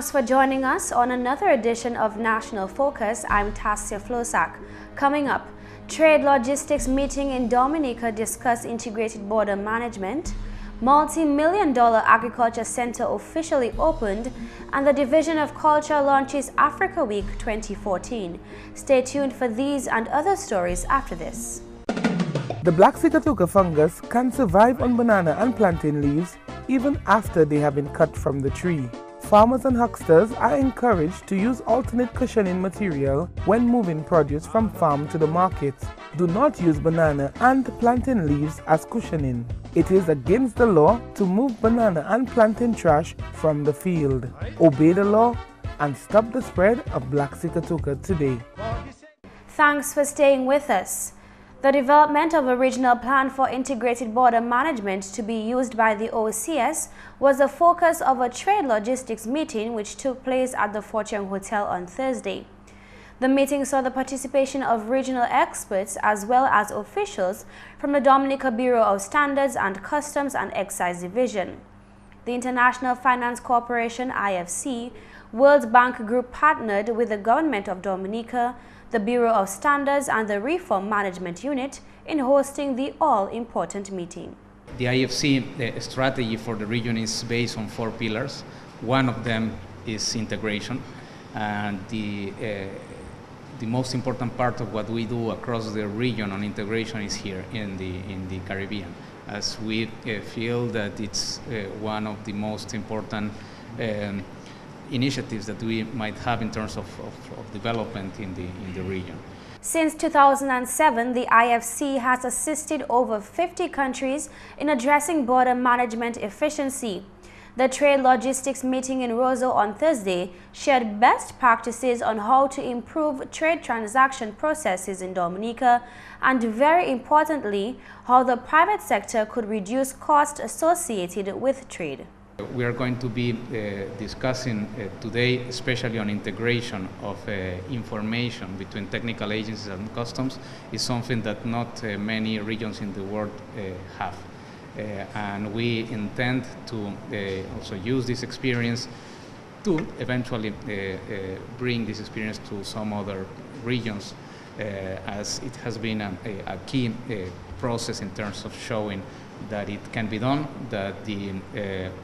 Thanks for joining us on another edition of National Focus. I'm Tasia Floissac. Coming up, Trade Logistics meeting in Dominica discuss integrated border management, multi-million-dollar agriculture center officially opened, and the Division of Culture launches Africa Week 2014. Stay tuned for these and other stories after this. The black Sikatuka fungus can survive on banana and plantain leaves even after they have been cut from the tree. Farmers and hucksters are encouraged to use alternate cushioning material when moving produce from farm to the market. Do not use banana and plantain leaves as cushioning. It is against the law to move banana and plantain trash from the field. Obey the law and stop the spread of black Sikatuka today. Thanks for staying with us. The development of a regional plan for integrated border management to be used by the OCS was the focus of a trade logistics meeting which took place at the Fortune Hotel on Thursday. The meeting saw the participation of regional experts as well as officials from the Dominica Bureau of Standards and Customs and Excise Division. The International Finance Corporation (IFC), World Bank Group partnered with the Government of Dominica, the Bureau of Standards and the Reform Management Unit in hosting the all-important meeting. The IFC strategy for the region is based on 4 pillars. One of them is integration, and the most important part of what we do across the region on integration is here in the Caribbean, as we feel that it's one of the most important initiatives that we might have in terms of development in the region. Since 2007, the IFC has assisted over 50 countries in addressing border management efficiency. The Trade Logistics meeting in Roseau on Thursday shared best practices on how to improve trade transaction processes in Dominica and, very importantly, how the private sector could reduce costs associated with trade. We are going to be discussing today, especially on integration of information between technical agencies and customs. Is something that not many regions in the world have. And we intend to also use this experience to eventually bring this experience to some other regions, as it has been a key process in terms of showing that it can be done, that the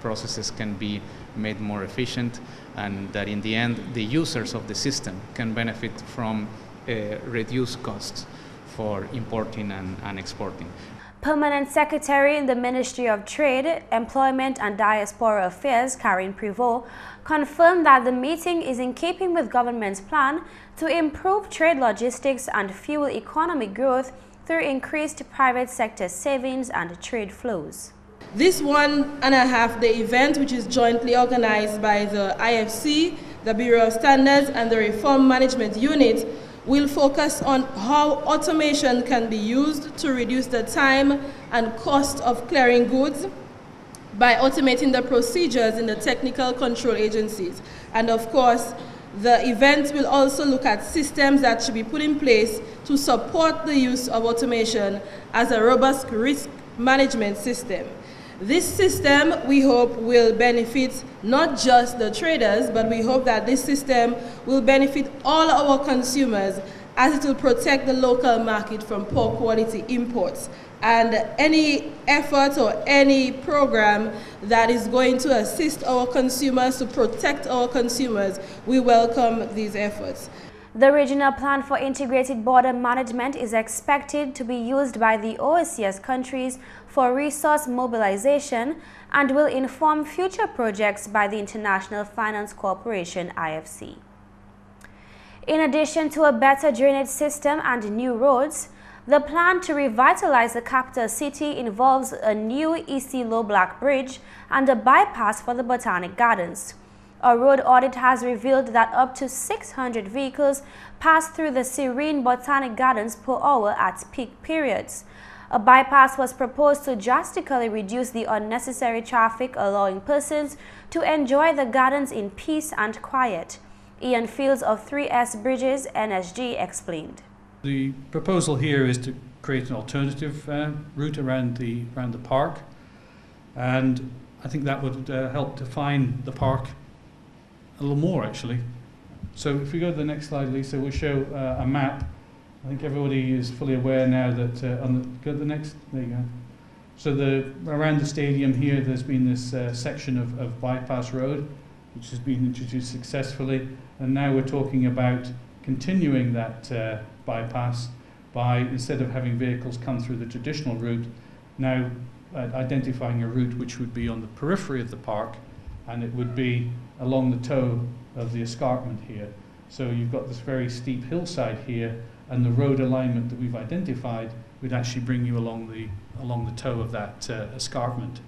processes can be made more efficient, and that in the end the users of the system can benefit from reduced costs for importing and exporting. Permanent Secretary in the Ministry of Trade, Employment and Diaspora Affairs, Karen Privot, confirmed that the meeting is in keeping with government's plan to improve trade logistics and fuel economic growth through increased private sector savings and trade flows. This 1.5-day event, which is jointly organized by the IFC, the Bureau of Standards and the Reform Management Unit, will focus on how automation can be used to reduce the time and cost of clearing goods by automating the procedures in the technical control agencies. And of course, the event will also look at systems that should be put in place to support the use of automation as a robust risk management system. This system, we hope, will benefit not just the traders, but we hope that this system will benefit all our consumers, as it will protect the local market from poor quality imports. And any effort or any program that is going to assist our consumers, to protect our consumers, we welcome these efforts. The regional plan for integrated border management is expected to be used by the OCS countries for resource mobilization and will inform future projects by the International Finance Corporation (IFC). In addition to a better drainage system and new roads, the plan to revitalize the capital city involves a new EC Low Black Bridge and a bypass for the Botanic Gardens. A road audit has revealed that up to 600 vehicles pass through the serene Botanic Gardens per hour at peak periods. A bypass was proposed to drastically reduce the unnecessary traffic, allowing persons to enjoy the gardens in peace and quiet. Ian Fields of 3S Bridges NSG explained. The proposal here is to create an alternative route around the park, and I think that would help define the park a little more actually. So if we go to the next slide, Lisa, we'll show a map. I think everybody is fully aware now that go to the next, there you go. So around the stadium here, there's been this section of bypass road, which has been introduced successfully, and now we're talking about continuing that bypass by, instead of having vehicles come through the traditional route, now identifying a route which would be on the periphery of the park, and it would be along the toe of the escarpment here. So you've got this very steep hillside here, and the road alignment that we've identified would actually bring you along the toe of that escarpment.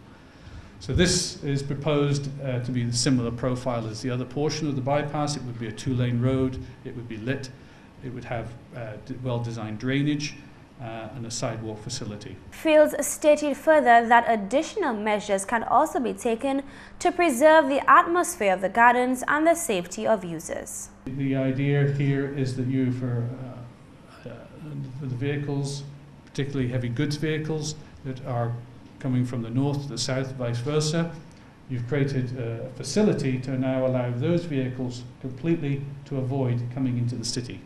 So this is proposed to be the similar profile as the other portion of the bypass. It would be a 2-lane road, it would be lit, it would have well-designed drainage and a sidewalk facility. Fields stated further that additional measures can also be taken to preserve the atmosphere of the gardens and the safety of users. The idea here is that for the vehicles, particularly heavy goods vehicles that are coming from the north to the south, vice versa, you've created a facility to now allow those vehicles completely to avoid coming into the city.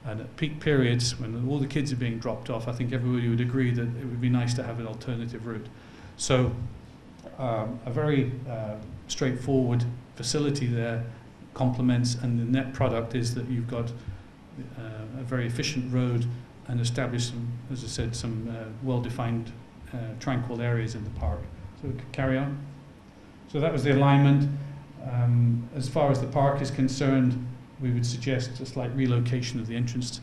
And at peak periods, when all the kids are being dropped off, I think everybody would agree that it would be nice to have an alternative route. So a very straightforward facility there complements, and the net product is that you've got a very efficient road and established some, as I said, some well-defined tranquil areas in the park. So we could carry on. So that was the alignment. As far as the park is concerned, we would suggest a slight relocation of the entrance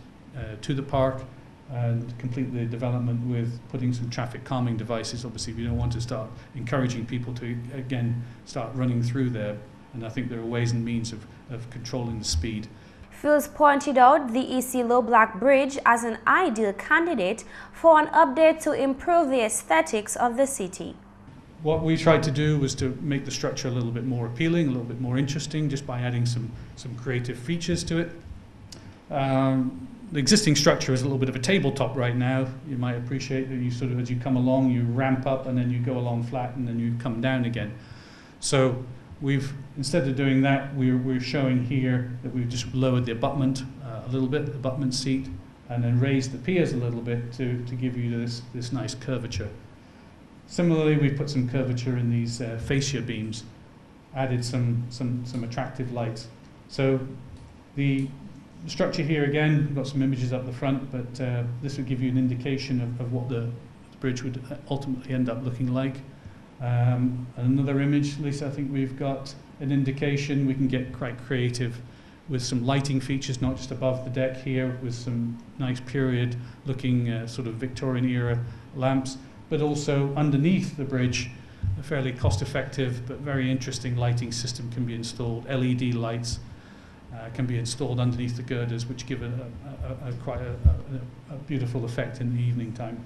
to the park and complete the development with putting some traffic calming devices. Obviously, we don't want to start encouraging people to, again, start running through there. And I think there are ways and means of controlling the speed. Fields pointed out the EC Low Black Bridge as an ideal candidate for an update to improve the aesthetics of the city. What we tried to do was to make the structure a little bit more appealing, a little bit more interesting, just by adding some creative features to it. The existing structure is a little bit of a tabletop right now. You might appreciate that you sort of, as you come along, you ramp up and then you go along flat and then you come down again. So we've, instead of doing that, we're showing here that we've just lowered the abutment a little bit, the abutment seat, and then raised the piers a little bit to give you this nice curvature. Similarly, we've put some curvature in these fascia beams, added some attractive lights. So the structure here, again, we've got some images up the front, but this would give you an indication of what the bridge would ultimately end up looking like. Another image, Lisa, I think we've got an indication. We can get quite creative with some lighting features, not just above the deck here, with some nice period looking sort of Victorian era lamps, but also underneath the bridge, a fairly cost-effective but very interesting lighting system can be installed. LED lights can be installed underneath the girders, which give quite a beautiful effect in the evening time.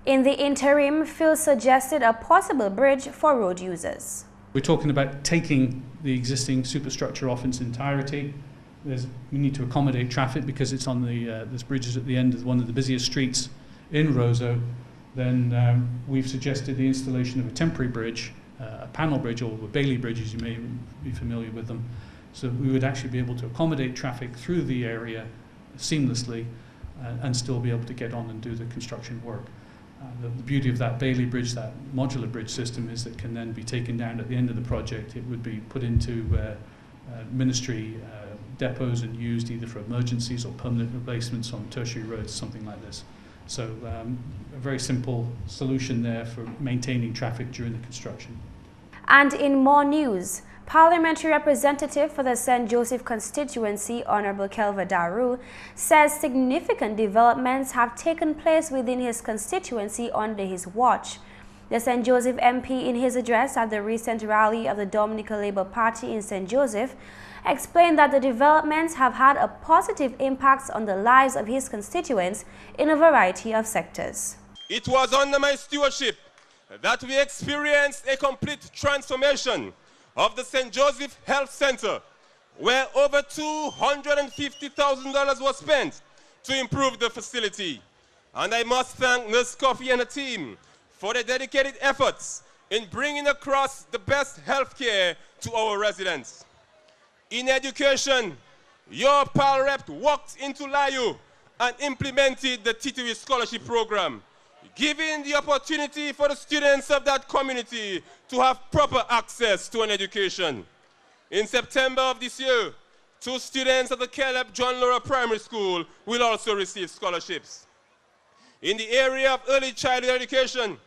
In the interim, Phil suggested a possible bridge for road users. We're talking about taking the existing superstructure off in its entirety. We need to accommodate traffic because it's on this bridge is at the end of one of the busiest streets in Roseau. Then we've suggested the installation of a temporary bridge, a panel bridge, or a Bailey bridge, as you may be familiar with them. So we would actually be able to accommodate traffic through the area seamlessly and still be able to get on and do the construction work. The beauty of that Bailey bridge, that modular bridge system, is that it can then be taken down at the end of the project. It would be put into ministry depots and used either for emergencies or permanent replacements on tertiary roads, something like this. So a very simple solution there for maintaining traffic during the construction. And in more news, Parliamentary Representative for the St. Joseph constituency, Honorable Kelva Daru, says significant developments have taken place within his constituency under his watch. The St. Joseph MP, in his address at the recent rally of the Dominica Labour Party in St. Joseph, explained that the developments have had a positive impact on the lives of his constituents in a variety of sectors. It was under my stewardship that we experienced a complete transformation of the St. Joseph Health Center, where over $250,000 was spent to improve the facility. And I must thank Nurse Coffey and the team for their dedicated efforts in bringing across the best health care to our residents. In education, your PAL rep walked into LAYU and implemented the TTV scholarship program, giving the opportunity for the students of that community to have proper access to an education. In September of this year, 2 students at the Caleb John Laura Primary School will also receive scholarships. In the area of early childhood education,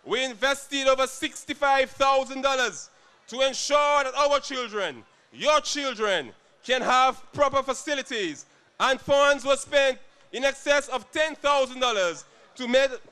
we invested over $65,000 to ensure that our children, your children, can have proper facilities, and funds were spent in excess of $10,000 to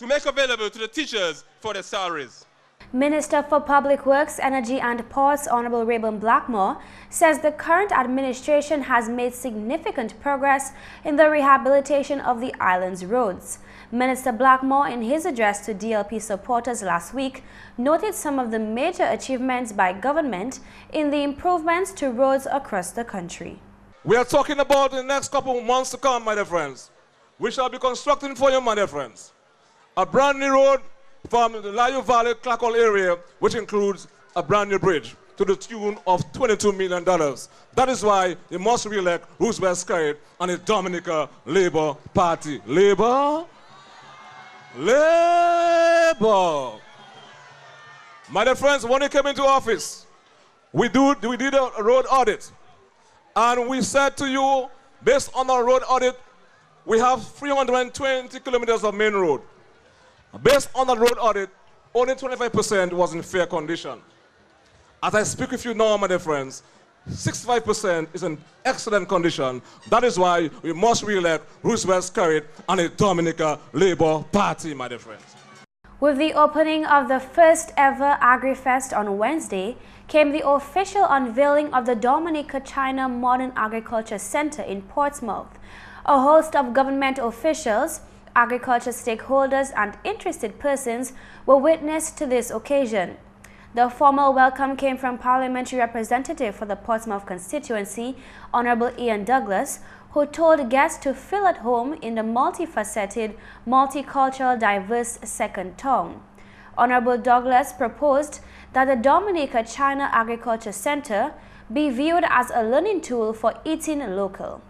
make available to the teachers for their salaries. Minister for Public Works, Energy and Ports, Honorable Rayburn Blackmore, says the current administration has made significant progress in the rehabilitation of the island's roads. Minister Blackmore, in his address to DLP supporters last week, noted some of the major achievements by government in the improvements to roads across the country. We are talking about the next couple of months to come, my dear friends. We shall be constructing for you, my dear friends, a brand new road from the LAYU Valley Clackle area, which includes a brand new bridge to the tune of $22 million. That is why you must re-elect Roosevelt Scarrett and the Dominica Labour Party. Labour? Labour! My dear friends, when we came into office, we did a road audit. And we said to you, based on our road audit, we have 320 kilometers of main road. Based on the road audit, only 25% was in fair condition. As I speak with you now, my dear friends, 65% is in excellent condition. That is why we must re-elect Roosevelt Scarrett and the Dominica Labour Party, my dear friends. With the opening of the first ever AgriFest on Wednesday, came the official unveiling of the Dominica China Modern Agriculture Center in Portsmouth. A host of government officials, agriculture stakeholders and interested persons were witness to this occasion. The formal welcome came from Parliamentary Representative for the Portsmouth constituency, Honorable Ian Douglas, who told guests to feel at home in the multifaceted, multicultural, diverse second town. Honorable Douglas proposed that the Dominica China Agriculture Center be viewed as a learning tool for eating local.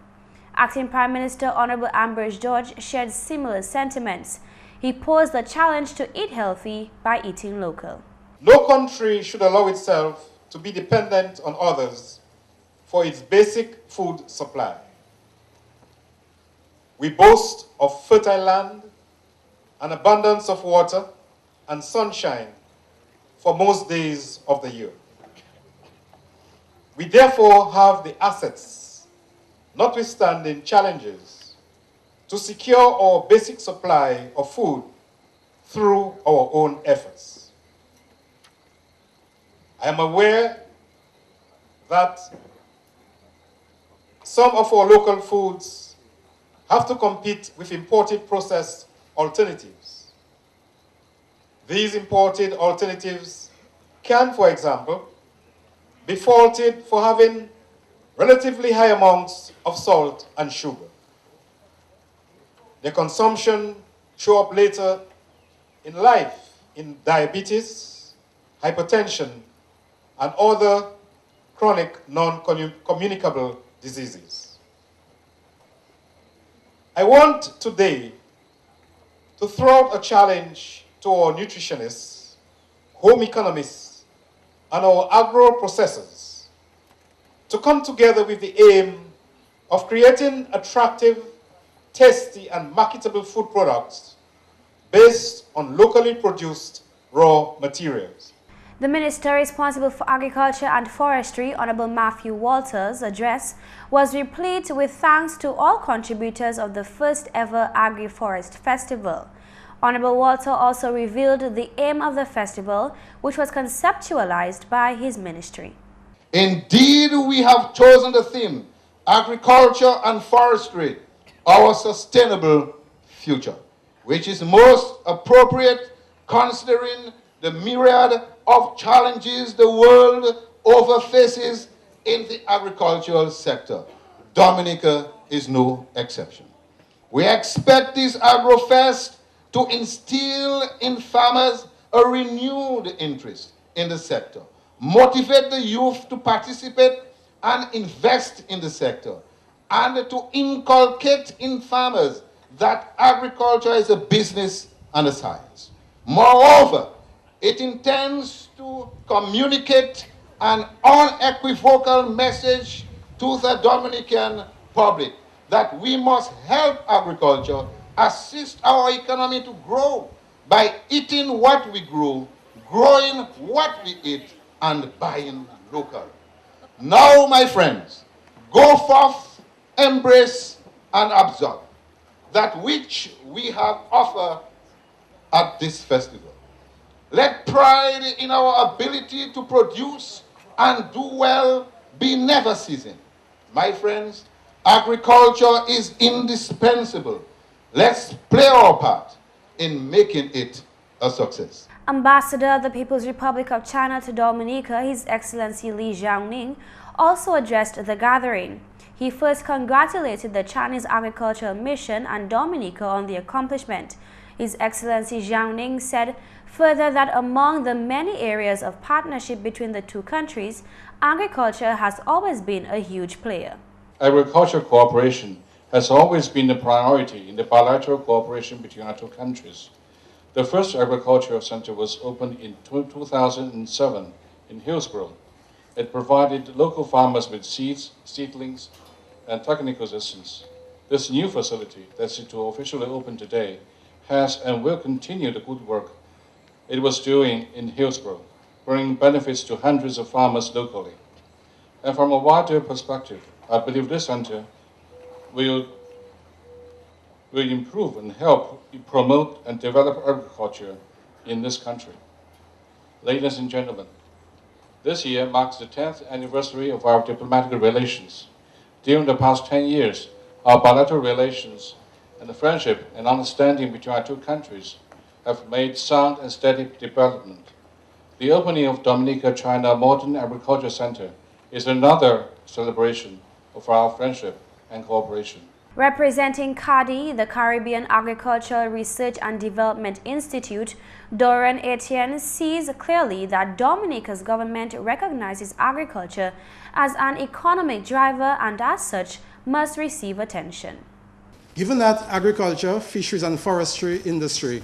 Acting Prime Minister Honorable Ambrose George shared similar sentiments. He posed the challenge to eat healthy by eating local. No country should allow itself to be dependent on others for its basic food supply. We boast of fertile land, an abundance of water and sunshine for most days of the year. We therefore have the assets, notwithstanding challenges, to secure our basic supply of food through our own efforts. I am aware that some of our local foods have to compete with imported processed alternatives. These imported alternatives can, for example, be faulted for having relatively high amounts of salt and sugar. Their consumption show up later in life in diabetes, hypertension, and other chronic non-communicable diseases. I want today to throw out a challenge to our nutritionists, home economists, and our agro-processors to come together with the aim of creating attractive, tasty, and marketable food products based on locally produced raw materials. The Minister responsible for Agriculture and Forestry, Honorable Matthew Walters' address was replete with thanks to all contributors of the first ever Agri-Forest Festival. Honorable Walter also revealed the aim of the festival, which was conceptualized by his ministry. Indeed, we have chosen the theme, Agriculture and Forestry, our sustainable future, which is most appropriate considering the myriad of challenges the world over faces in the agricultural sector. Dominica is no exception. We expect this AgroFest to instill in farmers a renewed interest in the sector, motivate the youth to participate and invest in the sector, and to inculcate in farmers that agriculture is a business and a science. Moreover, it intends to communicate an unequivocal message to the Dominican public that we must help agriculture assist our economy to grow by eating what we grow, growing what we eat, and buying local. Now, my friends, go forth, embrace, and absorb that which we have offered at this festival. Let pride in our ability to produce and do well be never ceasing. My friends, agriculture is indispensable. Let's play our part in making it a success. Ambassador of the People's Republic of China to Dominica, His Excellency Li Jiangning, also addressed the gathering. He first congratulated the Chinese Agricultural Mission and Dominica on the accomplishment. His Excellency Jiangning said further that among the many areas of partnership between the two countries, agriculture has always been a huge player. Agricultural cooperation has always been a priority in the bilateral cooperation between our two countries. The first agricultural center was opened in 2007 in Hillsborough. It provided local farmers with seeds, seedlings, and technical assistance. This new facility that's to officially open today has and will continue the good work it was doing in Hillsborough, bringing benefits to hundreds of farmers locally. And from a wider perspective, I believe this center will improve and help promote and develop agriculture in this country. Ladies and gentlemen, this year marks the 10th anniversary of our diplomatic relations. During the past 10 years, our bilateral relations and the friendship and understanding between our two countries have made sound and steady development. The opening of Dominica China Modern Agriculture Center is another celebration of our friendship and cooperation. Representing CADI, the Caribbean Agricultural Research and Development Institute, Doran Etienne sees clearly that Dominica's government recognizes agriculture as an economic driver and as such must receive attention. Given that agriculture, fisheries and forestry industry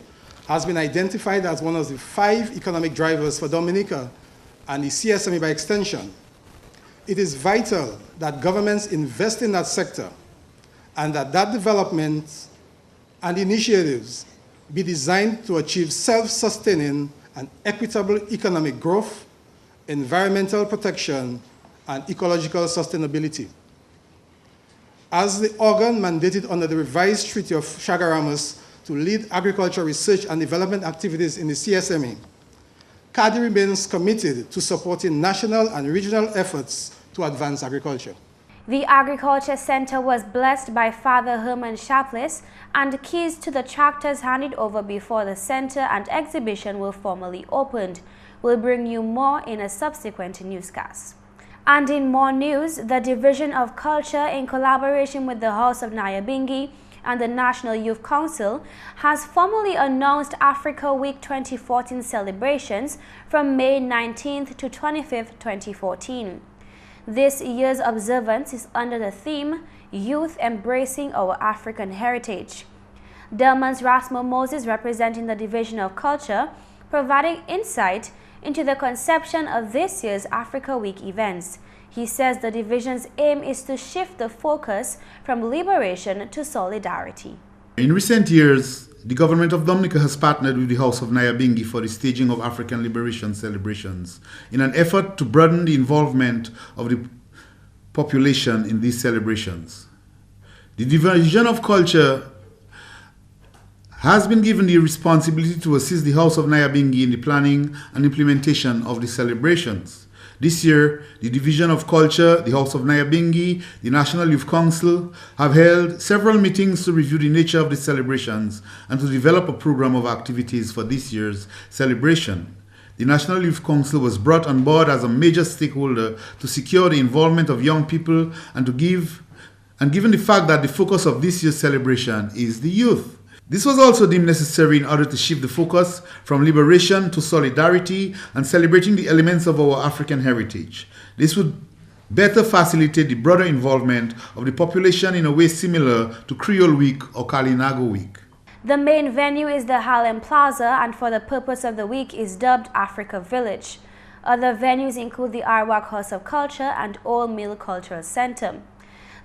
has been identified as one of the 5 economic drivers for Dominica and the CSME by extension, it is vital that governments invest in that sector and that development and initiatives be designed to achieve self-sustaining and equitable economic growth, environmental protection, and ecological sustainability. As the organ mandated under the revised Treaty of Chaguaramas to lead agricultural research and development activities in the CSME, CADI remains committed to supporting national and regional efforts to advance agriculture. The Agriculture Center was blessed by Father Herman Chaplis, and keys to the tractors handed over before the center and exhibition were formally opened. We'll bring you more in a subsequent newscast. And in more news, the Division of Culture, in collaboration with the House of Nyabingi and the National Youth Council, has formally announced Africa Week 2014 celebrations from May 19th to 25th, 2014. This year's observance is under the theme, Youth Embracing Our African Heritage. Delmans Rasmo Moses, representing the Division of Culture, providing insight into the conception of this year's Africa Week events. He says the division's aim is to shift the focus from liberation to solidarity. In recent years, the government of Dominica has partnered with the House of Nyabingi for the staging of African liberation celebrations in an effort to broaden the involvement of the population in these celebrations. The Division of Culture has been given the responsibility to assist the House of Nyabingi in the planning and implementation of the celebrations. This year, the Division of Culture, the House of Nyabingi, the National Youth Council have held several meetings to review the nature of the celebrations and to develop a program of activities for this year's celebration. The National Youth Council was brought on board as a major stakeholder to secure the involvement of young people and given the fact that the focus of this year's celebration is the youth. This was also deemed necessary in order to shift the focus from liberation to solidarity and celebrating the elements of our African heritage. This would better facilitate the broader involvement of the population in a way similar to Creole Week or Kalinago Week. The main venue is the Harlem Plaza, and for the purpose of the week is dubbed Africa Village. Other venues include the Arawak House of Culture and Old Mill Cultural Center.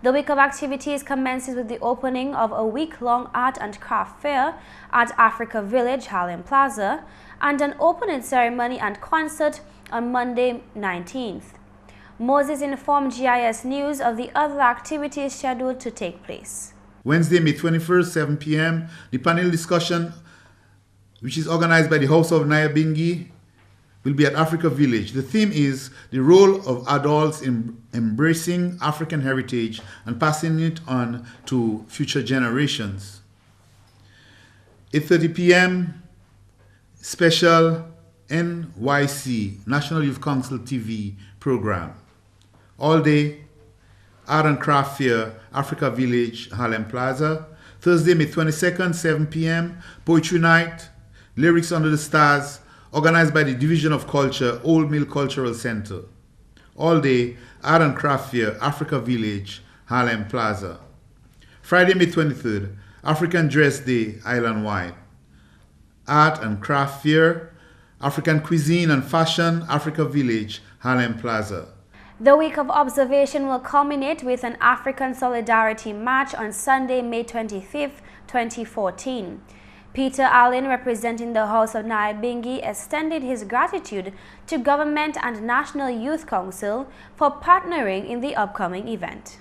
The week of activities commences with the opening of a week-long art and craft fair at Africa Village, Harlem Plaza, and an opening ceremony and concert on Monday 19th. Moses informed GIS News of the other activities scheduled to take place. Wednesday, May 21st, 7 p.m., the panel discussion, which is organized by the House of Nyabingi, will be at Africa Village. The theme is the role of adults in embracing African heritage and passing it on to future generations. 8:30 p.m., special NYC, National Youth Council TV program. All day, Art and Craft Fair, Africa Village, Harlem Plaza. Thursday, May 22nd, 7 p.m., Poetry Night, Lyrics Under the Stars, organized by the Division of Culture, Old Mill Cultural Center. All day, Art and Craft Fair, Africa Village, Harlem Plaza. Friday, May 23rd, African Dress Day, Island Wide. Art and Craft Fair, African Cuisine and Fashion, Africa Village, Harlem Plaza. The week of observation will culminate with an African Solidarity March on Sunday, May 25th, 2014. Peter Allen, representing the House of Nyabingi, extended his gratitude to Government and National Youth Council for partnering in the upcoming event.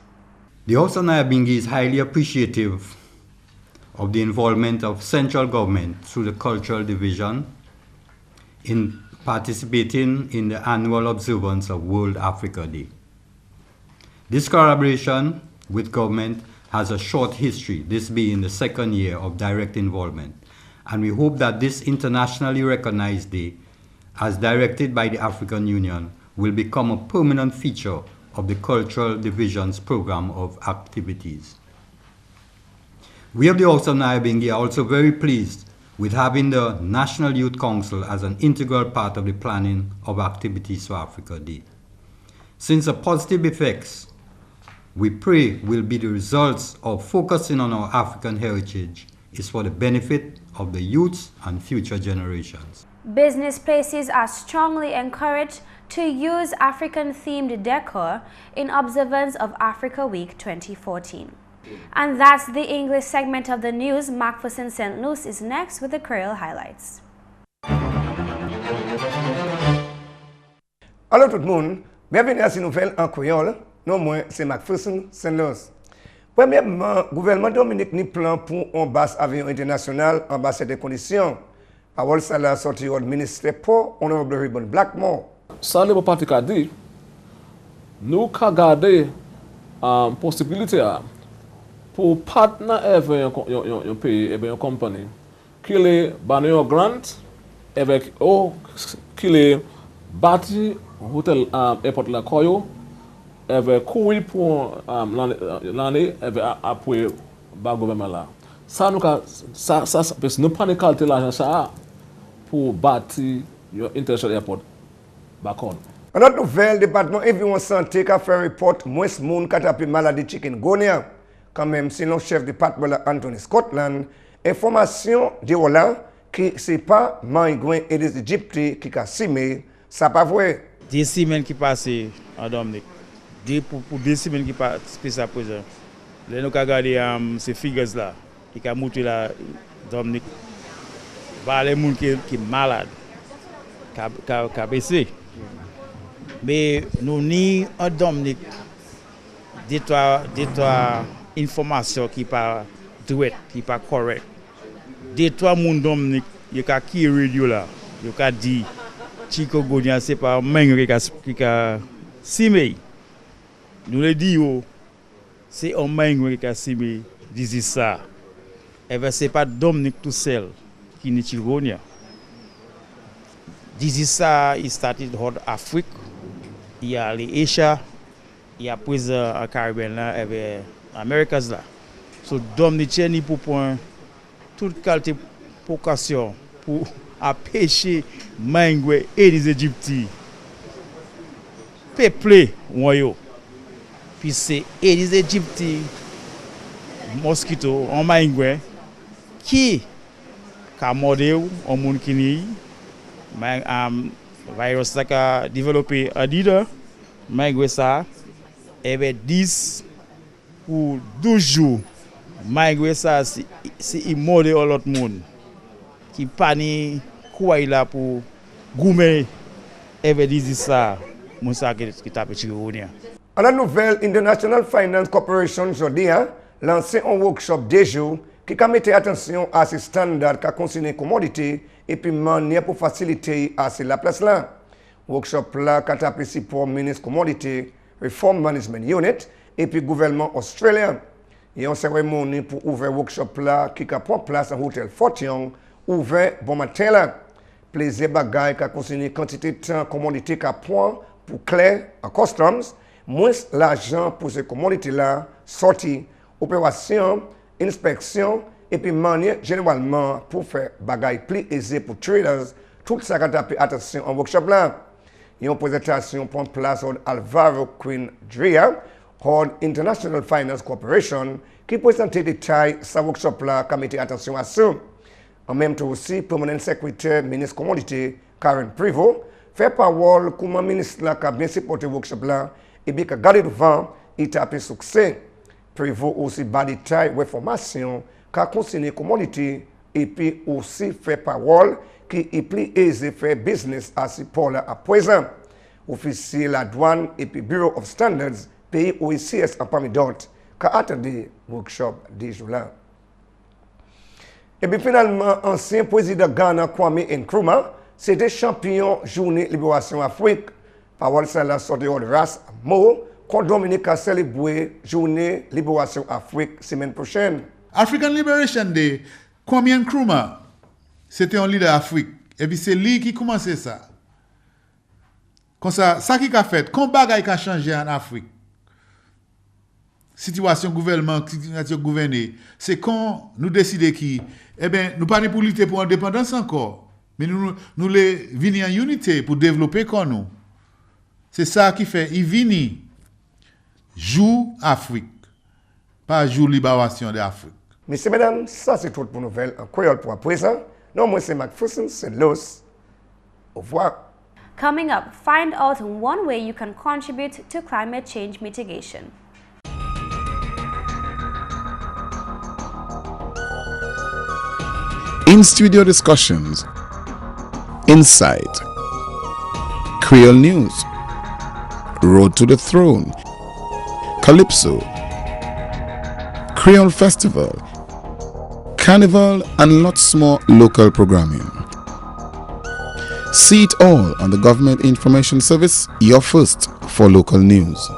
The House of Nyabingi is highly appreciative of the involvement of central government through the Cultural Division in participating in the annual observance of World Africa Day. This collaboration with government has a short history, this being the second year of direct involvement, and we hope that this internationally recognized day, as directed by the African Union, will become a permanent feature of the Cultural Division's program of activities. We of the House of Nyabingi are also very pleased with having the National Youth Council as an integral part of the planning of activities for Africa Day. Since the positive effects we pray will be the results of focusing on our African heritage is for the benefit of the youths and future generations. Business places are strongly encouraged to use African-themed decor in observance of Africa Week 2014. And that's the English segment of the news. McPherson St. Luce is next with the Creole highlights. Allô tout le monde, bienvenue à cette nouvelle en créole. Non, moi, c'est McPherson St. Luce. Premièrement, le gouvernement Dominique ni plan pour un bas avion international en bas de conditions. Parole ça l'a sorti au ministre pour honorable Ribbon Blackmore. Ça ne veut pas dire nous avons gardé possibilité pour partner avec un pays, avec une compagnie, qui est un grant, avec qui est bâti hôtel airport la Koyo, avec couru pour l'année, avec appui par le gouvernement là. Ça parce que nous pas calculer l'argent ça pour bâtir international airport. Bakon. En autre nouvelle, le département Environ Santé a fait un report moins de monde qui a maladie chikungunya. Quand même, selon le chef du département Anthony Scotland, information de Roland qui c'est pas Maïgouin et des Égyptiens qui a simé, ça pas vrai. 10 semaines qui passent en Dominique. Pour 10 semaines qui passent à présent. Là, nous avons regardé ces figures là, qui ont montré la Dominique. Par les gens qui sont malades, qui ont baissé. Mais nous ni en Dominique, des trois informations qui pas douette, qui pas correct. Des trois monde Dominique, il y a qui radio là, il y a dit Chico Gonia c'est pas même qui a simé. Nous le dit c'est un même qui a simé, dit ça. Et ben c'est pas Dominique tout seul qui n'est Chico Gonia. Dit ça, il started hot Afrique. Il y a les Asia, il y a pris en Caribbean là, avec Americas là. So Dominique ni pour point toute qualité précaution pour empêcher Mangwe et les Égyptiens peuplés royaux puis c'est Aedes aegypti mosquito en maingwe qui a mordé au monde qui ni virus qui a développé à dire maingwe ça et 10 pour 12 jours maingwe ça c'est il mordé à l'autre monde qui pani quoi il a pour goumer et 10 ça mon ça qui t'a petit revenir. À la nouvelle International Finance Corporation aujourd'hui lancé un workshop de jours qui a mis attention à ces standards qui concernent commodités et puis manière pour faciliter à la place là. Workshop là qui a apprécié pour ministre commodité, Reform Management Unit et puis gouvernement australien. Il y a une cérémonie pour ouvrir workshop là qui a pris place en hôtel Fort Young ouvert bon matin là. Plaisir bagaille qui concerne quantité de temps commodité qui a point pour clair en customs, moins l'argent pour ces commodités là sorti opération, inspection et puis manière généralement pour faire bagaille plus aisé pour traders, tout ça qui a pris attention en workshop là. Il y a une présentation pour place au Alvaro Queen Drea, International Finance Corporation, qui présente des détails de ce workshop là qui a mis attention à ça. En même temps aussi, permanent secrétaire ministre commodité Karen Prévost fait parole comment ministre là qui a bien supporté le workshop là et bien qui a gardé devant et a eu succès. Prévost aussi bas détail de formation qui a concerné commodité et puis aussi fait parole qui est plus aisé faire business à ce pôle à présent. Officier la douane et puis Bureau of Standards pays OECS en parmi d'autres qui a attendu le workshop des jours là. Et puis finalement, ancien président Ghana Kwame Nkrumah, c'était champion journée Libération Afrique. Parole ça la sortie de race mot, quand Dominique a célébré journée Libération Afrique semaine prochaine. African Liberation Day, Kwame Nkrumah, c'était un leader d'Afrique. Et puis c'est lui qui commençait ça. Comme ça qui a fait, quand bagaille a changé en Afrique. Situation gouvernement qui a gouverné, c'est quand nous décidons qui, eh bien, nous pas pour lutter pour l'indépendance encore, mais nous les venir en unité pour développer comme nous. C'est ça qui fait, il vient jour Afrique, pas jour libération d'Afrique. Messieurs, mesdames, ça c'est tout pour nouvelle en créole pour à présent. Non, moi c'est McPherson, c'est Luce. Au revoir. Coming up, find out one way you can contribute to climate change mitigation. In-studio discussions, Insight, Creole News, Road to the Throne, Calypso, Creole Festival, Carnival, and lots more local programming. See it all on the Government Information Service, your first for local news.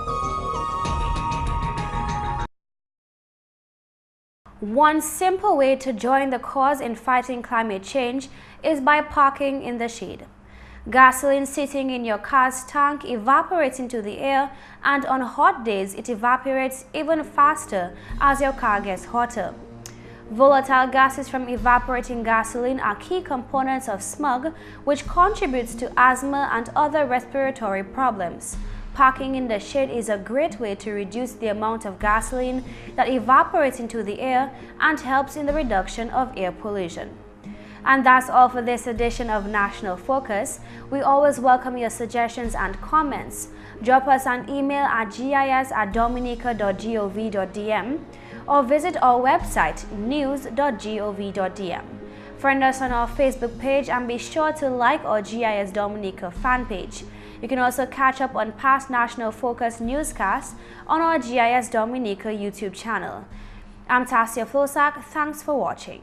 One simple way to join the cause in fighting climate change is by parking in the shade. Gasoline sitting in your car's tank evaporates into the air, and on hot days it evaporates even faster as your car gets hotter. Volatile gases from evaporating gasoline are key components of smog, which contributes to asthma and other respiratory problems. Parking in the shade is a great way to reduce the amount of gasoline that evaporates into the air and helps in the reduction of air pollution. And that's all for this edition of National Focus. We always welcome your suggestions and comments. Drop us an email at gis@dominica.gov.dm or visit our website news.gov.dm. Friend us on our Facebook page and be sure to like our GIS Dominica fan page. You can also catch up on past National Focus newscasts on our GIS Dominica YouTube channel. I'm Tasia Floissac. Thanks for watching.